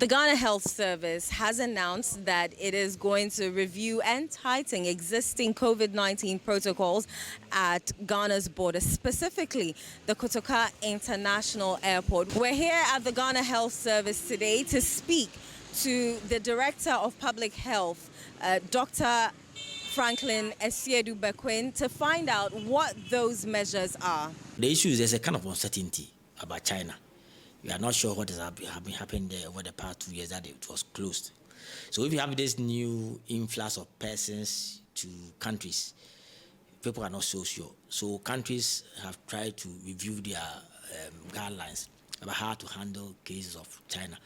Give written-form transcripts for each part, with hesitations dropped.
The Ghana Health Service has announced that it is going to review and tighten existing COVID-19 protocols at Ghana's border, specifically the Kotoka International Airport. We're here at the Ghana Health Service today to speak to the Director of Public Health, Dr. Franklin Esiedu-Bequin, to find out what those measures are. The issue is there's a kind of uncertainty about China. We are not sure what has been happening there over the past 2 years that it was closed. So if you have this new influx of persons to countries, people are not so sure. So countries have tried to review their guidelines about how to handle cases of China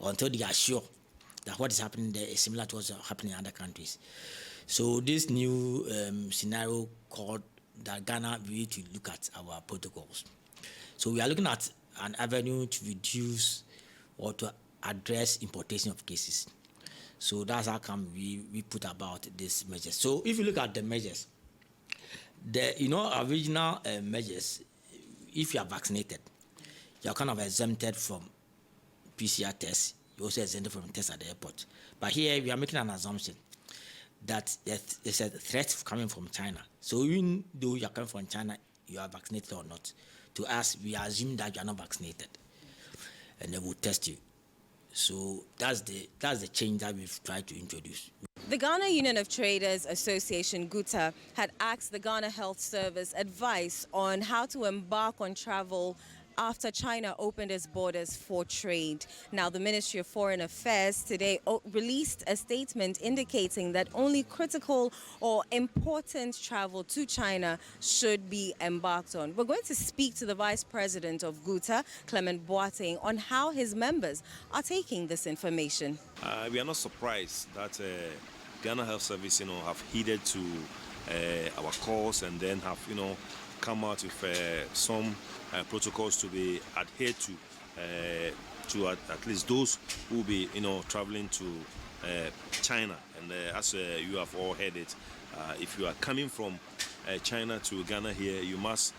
until they are sure that what is happening there is similar to what's happening in other countries. So this new scenario called that Ghana we need to look at our protocols. So we are looking at an avenue to reduce or to address importation of cases. So that's how come we put about this measure. So if you look at the measures, the original measures, if you are vaccinated, you are kind of exempted from PCR tests. You also exempted from tests at the airport. But here we are making an assumption that there's a threat coming from China. So even though you are coming from China, you are vaccinated or not. To us, we assume that you are not vaccinated, and they will test you. So that's the change that we've tried to introduce. The Ghana Union of Traders Association, GUTA, had asked the Ghana Health Service advice on how to embark on travel after China opened its borders for trade. Now, the Ministry of Foreign Affairs today released a statement indicating that only critical or important travel to China should be embarked on. We're going to speak to the Vice President of GUTA, Clement Boateng, on how his members are taking this information. We are not surprised that Ghana Health Service, have heeded to our calls and then have, come out with some protocols to be adhered to at least those who will be traveling to China. And as you have all heard it, if you are coming from China to Ghana here, you must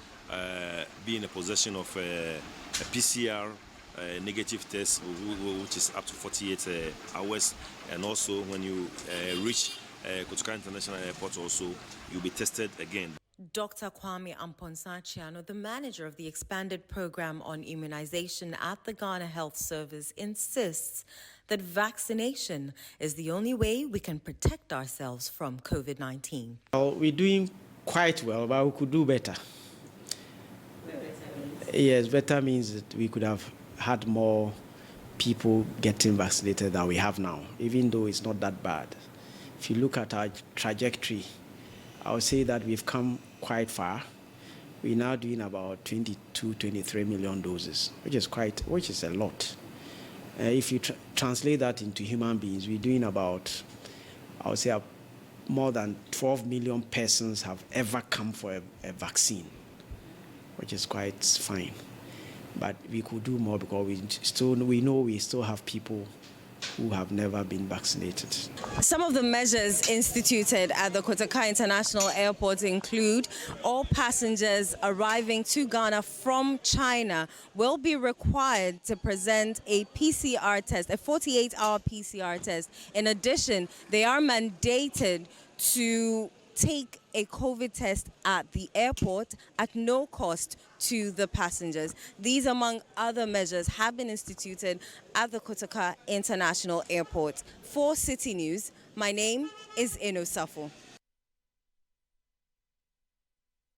be in a possession of a PCR negative test, which is up to 48 hours. And also when you reach Kotoka International Airport, also you'll be tested again. Dr. Kwame Amponsah-Chiano, the manager of the expanded program on immunization at the Ghana Health Service, insists that vaccination is the only way we can protect ourselves from COVID-19. Well, we're doing quite well, but we could do better. Yes, better means that we could have had more people getting vaccinated than we have now, even though it's not that bad. If you look at our trajectory, I would say that we've come quite far. We're now doing about 22, 23 million doses, which is a lot. If you translate that into human beings, we're doing about, I would say, more than 12 million persons have ever come for a vaccine, which is quite fine. But we could do more because we know we still have people who have never been vaccinated. Some of the measures instituted at the Kotoka International Airport include all passengers arriving to Ghana from China will be required to present a PCR test, a 48-hour PCR test. In addition, they are mandated to take a COVID test at the airport at no cost to the passengers. These, among other measures, have been instituted at the Kotoka International Airport. For Citi News, my name is Eno Safo.